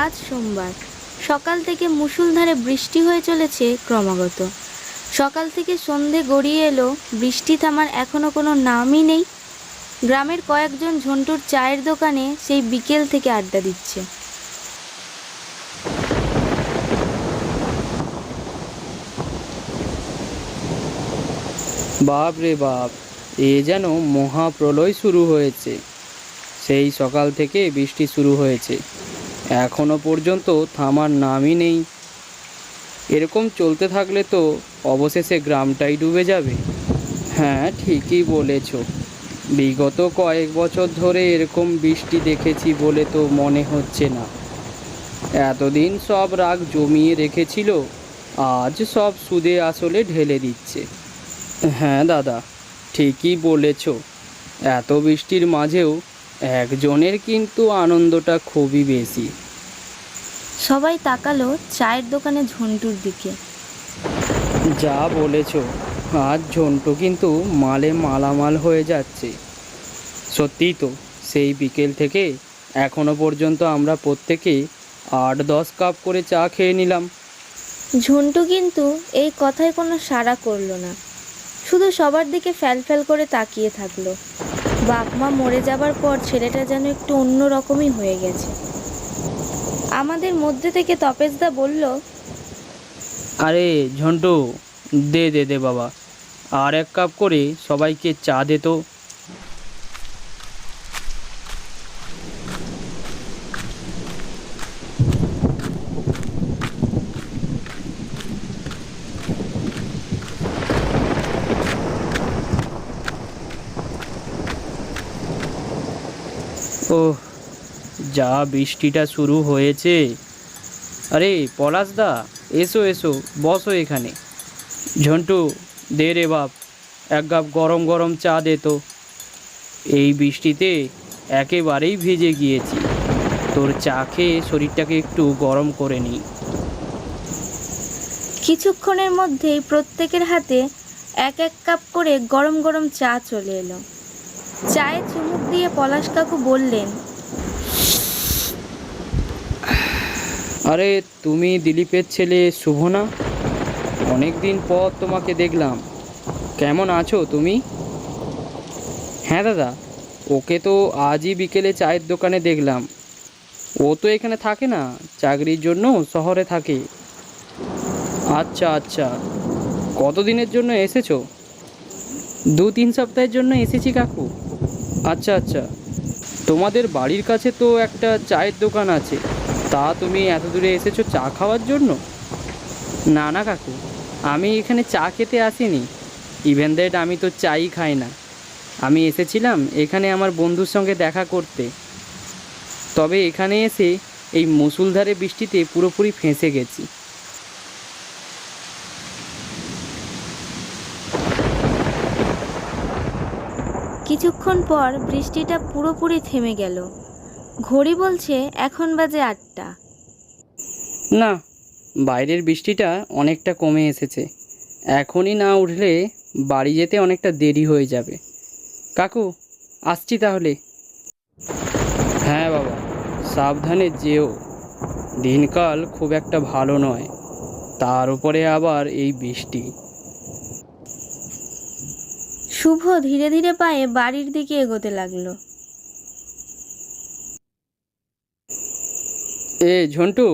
আজ সোমবার সকাল থেকে মুষলধারে বৃষ্টি হয়ে চলেছে ক্রমাগত। সকাল থেকে সন্ধে গড়িয়ে এলো, বৃষ্টি থামার এখনো কোনো নামই নেই। গ্রামের কয়েকজন ঝন্টুর চায়ের দোকানে সেই বিকেল থেকে আড্ডা দিচ্ছে। বাপ রে বাপ, এ যেন মহাপ্রলয় শুরু হয়েছে। সেই সকাল থেকে বৃষ্টি শুরু হয়েছে, এখনো পর্যন্ত থামার নামই নেই। এরকম চলতে থাকলে তো অবশেষে গ্রামটাই ডুবে যাবে। হ্যাঁ, ঠিকই বলেছ। বিগত কয়েক বছর ধরে এরকম বৃষ্টি দেখেছি বলে তো মনে হচ্ছে না। এতদিন সব রাগ জমিয়ে রেখেছিল, আজ সব সুদে আসলে ঢেলে দিচ্ছে। হ্যাঁ দাদা, ঠিকই বলেছ। এত বৃষ্টির মাঝেও একজনের কিন্তু আনন্দটা খুবই বেশি। সবাই তাকালো চায়ের দোকানে ঝন্টুর দিকে। যা বলেছ, আজ ঝন্টু কিন্তু মালে মালামাল হয়ে যাচ্ছে। সত্যিই তো, সেই বিকেল থেকে এখনো পর্যন্ত আমরা প্রত্যেকে 8-10 কাপ করে চা খেয়ে নিলাম। ঝন্টু কিন্তু এই কথায় কোনো সাড়া করলো না, শুধু সবার দিকে ফ্যাল করে তাকিয়ে থাকলো। বাপ মা মরে যাবার পর ছেলেটা যেন একটু অন্য রকমই হয়ে গেছে। আমাদের মধ্যে থেকে তপেশদা বলল, আরে ঝন্টু, দে দে দে বাবা, আর 1 কাপ করে সবাইকে চা দে তো। ওহ, যা বৃষ্টিটা শুরু হয়েছে। আরে পলাশদা, এসো এসো, বসো এখানে। ঝন্টু, দে রে বাপ, 1 কাপ গরম গরম চা দে তো। এই বৃষ্টিতে একেবারেই ভিজে গিয়েছি, তোর চা খেয়ে শরীরটাকে একটু গরম করে নিই। কিছুক্ষণের মধ্যেই প্রত্যেকের হাতে 1-1 কাপ করে গরম গরম চা চলে এলো। চায়ে চুমুক দিয়ে পলাশ কাকু বললেন, আরে তুমি দিলীপের ছেলে শুভ না? অনেক দিন পর তোমাকে দেখলাম, কেমন আছো তুমি? হ্যাঁ দাদা, ওকে তো আজই বিকেলে চায়ের দোকানে দেখলাম। ও তো এখানে থাকে না, চাকরির জন্য শহরে থাকে। আচ্ছা আচ্ছা, কতদিনের জন্য এসেছো? 2-3 সপ্তাহের জন্য এসেছি কাকু। আচ্ছা আচ্ছা, তোমাদের বাড়ির কাছে তো একটা চায়ের দোকান আছে, তা তুমি এত দূরে এসেছো চা খাওয়ার জন্য? না না কাকু, আমি এখানে চা খেতে আসিনি। ইভেন দ্যাট আমি তো চাই খাই না। আমি এসেছিলাম এখানে আমার বন্ধুর সঙ্গে দেখা করতে। তবে এখানে এসে এই মুষলধারে বৃষ্টিতে পুরোপুরি ফেঁসে গেছি। কিছুক্ষণ পর বৃষ্টিটা পুরোপুরি থেমে গেল। ঘড়ি বলছে এখন বাজে 8টা। না, বাইরের বৃষ্টিটা অনেকটা কমে এসেছে। এখনই না উঠলে বাড়ি যেতে অনেকটা দেরি হয়ে যাবে। কাকু, আসছি তাহলে। হ্যাঁ বাবা, সাবধানে যেও। দিনকাল খুব একটা ভালো নয়, তার উপরে আবার এই বৃষ্টি। শুভ ধীরে ধীরে পায়ে বাড়ির দিকে এগোতে লাগলো। ঝন্টু,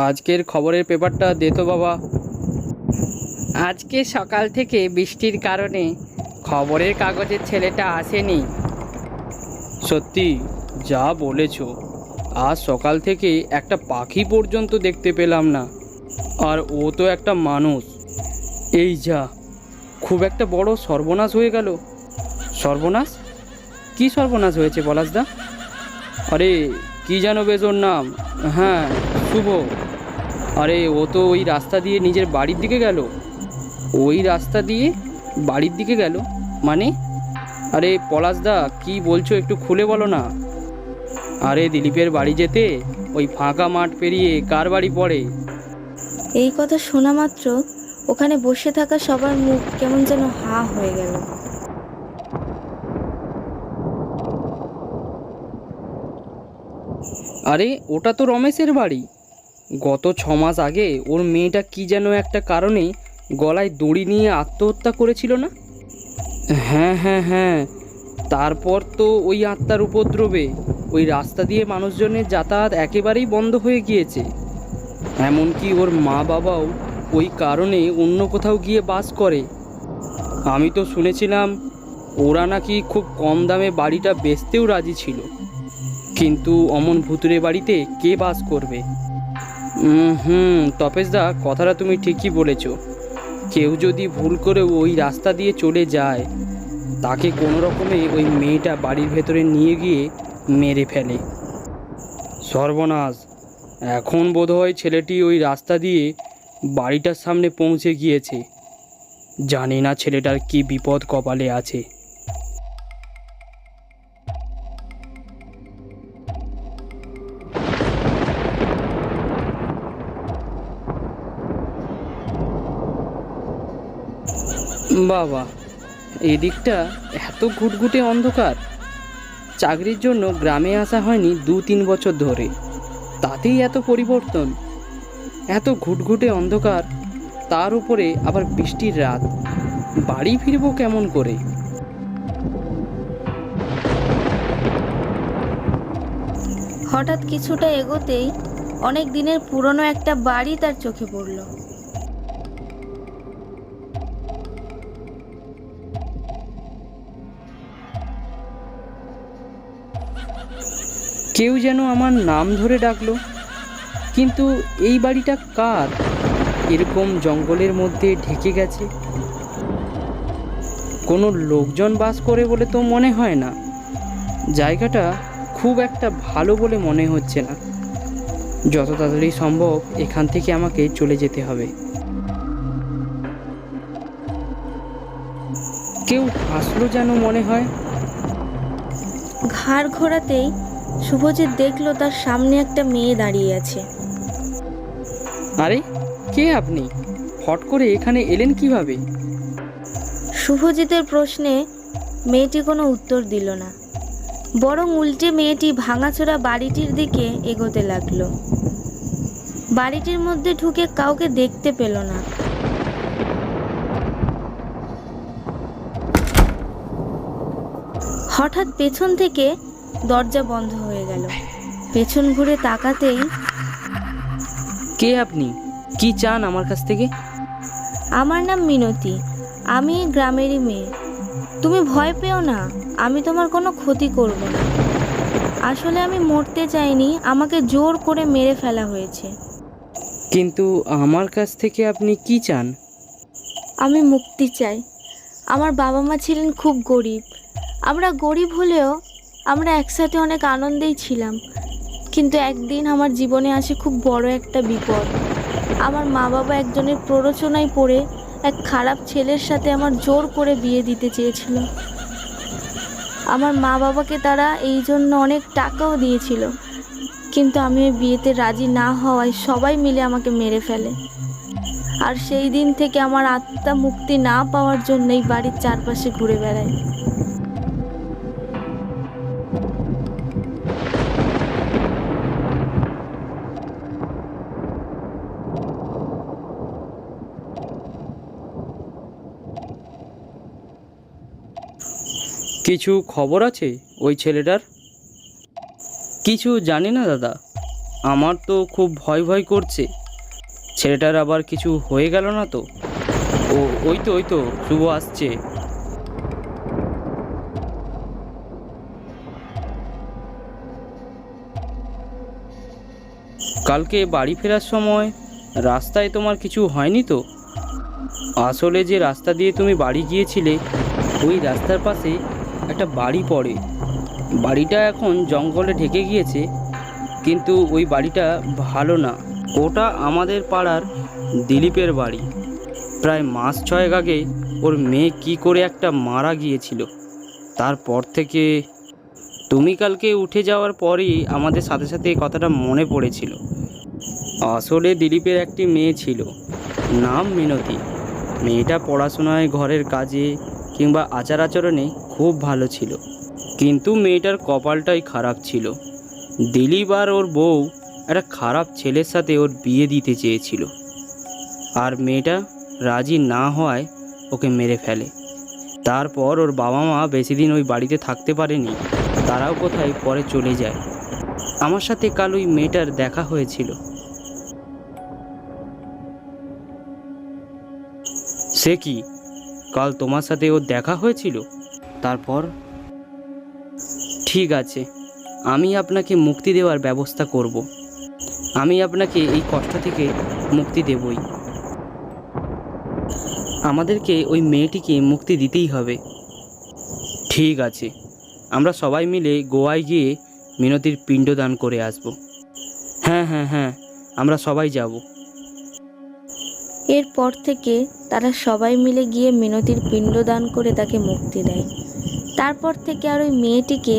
আজকের খবরের পেপারটা দে তো বাবা। আজকে সকাল থেকে বৃষ্টির কারণে খবরের কাগজের ছেলেটা আসেনি। সত্যি, যা বলেছ। আজ সকাল থেকে একটা পাখি পর্যন্ত দেখতে পেলাম না। আর ও তো একটা মানুষ। এই যা, খুব একটা বড় সর্বনাশ হয়ে গেল। সর্বনাশ? কি সর্বনাশ হয়েছে পলাশদা? আরে কি যেন বেশ ওর নাম? হ্যাঁ, শুভ। আরে ও তো ওই রাস্তা দিয়ে নিজের বাড়ির দিকে গেল। ওই রাস্তা দিয়ে বাড়ির দিকে গেল মানে? আরে পলাশদা, কি বলছো একটু খুলে বলো না। আরে দিলীপের বাড়ি যেতে ওই ফাঁকা মাঠ পেরিয়ে কার বাড়ি পড়ে? এই কথা শোনা মাত্র ওখানে বসে থাকা সবার মুখ কেমন যেন হা হয়ে গেল। আরে ওটা তো রমেশের বাড়ি। গত 6 মাস আগে ওর মেয়েটা কি যেন একটা কারণে গলায় দড়ি নিয়ে আত্মহত্যা করেছিল না? হ্যাঁ হ্যাঁ হ্যাঁ, তারপর তো ওই আত্মার উপদ্রবে ওই রাস্তা দিয়ে মানুষজনের যাতায়াত একেবারেই বন্ধ হয়ে গিয়েছে। এমনকি ওর মা বাবাও ওই কারণে অন্য কোথাও গিয়ে বাস করে। আমি তো শুনেছিলাম ওরা নাকি খুব কম দামে বাড়িটা বেচতেও রাজি ছিল, কিন্তু অমন ভুতুরে বাড়িতে কে বাস করবে? তপেশদা, কথাটা তুমি ঠিকই বলেছ। কেউ যদি ভুল করে ওই রাস্তা দিয়ে চলে যায়, তাকে কোনো রকমে ওই মেয়েটা বাড়ির ভেতরে নিয়ে গিয়ে মেরে ফেলে। সর্বনাশ! এখন বোধহয় ছেলেটি ওই রাস্তা দিয়ে বাড়িটার সামনে পৌঁছে গিয়েছে। জানি না ছেলেটার কি বিপদ কপালে আছে। বাবা, এদিকটা এত ঘুটঘুটে অন্ধকার। চাকরির জন্য গ্রামে আসা হয়নি 2-3 বছর ধরে, তাতেই এত পরিবর্তন। এত ঘুটঘুটে অন্ধকার, তার উপরে আবার বৃষ্টির রাত। বাড়ি ফিরবো কেমন করে? হঠাৎ কিছুটা এগোতেই অনেক দিনের পুরনো একটা বাড়ি তার চোখে পড়ল। কেউ যেন আমার নাম ধরে ডাকলো, কিন্তু এই বাড়িটা কার? এরকম জঙ্গলের মধ্যে ঢেকে গেছে। কোনো লোকজন বাস করে বলে তো মনে হয় না। জায়গাটা খুব একটা ভালো বলে মনে হচ্ছে না। যত তাড়াতাড়ি সম্ভব এখান থেকে আমাকে চলে যেতে হবে। কেউ আসলো যেন মনে হয়। ঘাড় ঘোরাতেই শুভজিৎ দেখলো তার সামনে একটা মেয়ে দাঁড়িয়ে আছে। আরে, কে আপনি? হট করে এখানে এলেন কিভাবে? শুভজিতের প্রশ্নে মেয়েটি কোনো উত্তর দিল না, বরং উল্টে মেয়েটি ভাঙাচোরা বাড়িটির দিকে এগোতে লাগলো। বাড়িটির মধ্যে ঢুকে কাউকে দেখতে পেল না। হঠাৎ পেছন থেকে দরজা বন্ধ হয়ে গেল। পেছন ঘুরে তাকাতেই, কে আপনি? কি চান আমার কাছ থেকে? আমার নাম মিনতি, আমি এই গ্রামেরই মেয়ে। তুমি ভয় পেও না, আমি তোমার কোনো ক্ষতি করব না। আসলে আমি মরতে চাইনি, আমাকে জোর করে মেরে ফেলা হয়েছে। কিন্তু আমার কাছ থেকে আপনি কি চান? আমি মুক্তি চাই। আমার বাবা মা ছিলেন খুব গরিব। আমরা গরিব হলেও আমরা একসাথে অনেক আনন্দেই ছিলাম। কিন্তু একদিন আমার জীবনে আসে খুব বড় একটা বিপদ। আমার মা বাবা একজনের প্ররোচনায় পড়ে এক খারাপ ছেলের সাথে আমার জোর করে বিয়ে দিতে চেয়েছিল। আমার মা বাবাকে তারা এই জন্য অনেক টাকাও দিয়েছিল, কিন্তু আমি ওই বিয়েতে রাজি না হওয়ায় সবাই মিলে আমাকে মেরে ফেলে। আর সেই দিন থেকে আমার আত্মা মুক্তি না পাওয়ার জন্যই বাড়ির চারপাশে ঘুরে বেড়ায়। কিছু খবর আছে ওই ছেলেটার? কিছু জানি না দাদা, আমার তো খুব ভয় ভয় করছে। ছেলেটার আবার কিছু হয়ে গেল না তো? ওই তো শুভ আসছে। কালকে বাড়ি ফেরার সময় রাস্তায় তোমার কিছু হয়নি তো? আসলে যে রাস্তা দিয়ে তুমি বাড়ি গিয়েছিলে, ওই রাস্তার পাশে একটা বাড়ি পড়ে। বাড়িটা এখন জঙ্গলে ঢেকে গিয়েছে, কিন্তু ওই বাড়িটা ভালো না। ওটা আমাদের পাড়ার দিলীপের বাড়ি। প্রায় মাস 6 আগে ওর মেয়ে কি করে একটা মারা গিয়েছিল। তারপর থেকে তুমি কালকে উঠে যাওয়ার পরই আমাদের সাথে সাথে এই কথাটা মনে পড়েছিল। আসলে দিলীপের একটি মেয়ে ছিল, নাম মিনতি। মেয়েটা পড়াশোনায়, ঘরের কাজে কিংবা আচার আচরণে খুব ভালো ছিল, কিন্তু মেয়েটার কপালটাই খারাপ ছিল। দিলীপ আর ওর বউ একটা খারাপ ছেলের সাথে ওর বিয়ে দিতে চেয়েছিল, আর মেয়েটা রাজি না হওয়ায় ওকে মেরে ফেলে। তারপর ওর বাবা মা বেশি দিন ওই বাড়িতে থাকতে পারেনি, তারাও কোথায় পরে চলে যায়। আমার সাথে কাল ওই মেয়েটার দেখা হয়েছিল। সে কি, কাল তোমার সাথে ওর দেখা হয়েছিল? তারপর? ঠিক আছে, আমি আপনাকে মুক্তি দেওয়ার ব্যবস্থা করব। আমি আপনাকে এই কষ্ট থেকে মুক্তি দেবই। আমাদেরকে ওই মেয়েটিকে মুক্তি দিতেই হবে। ঠিক আছে, আমরা সবাই মিলে গোয়ায় গিয়ে মিনতির পিণ্ডদান করে আসব। হ্যাঁ হ্যাঁ হ্যাঁ, আমরা সবাই যাব। এরপর থেকে তারা সবাই মিলে গিয়ে মিনতির পিণ্ডদান করে তাকে মুক্তি দেয়। তারপর থেকে আর ওই মেয়েটিকে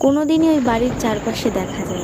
কোনোদিনই ওই বাড়ির চারপাশে দেখা যায় না।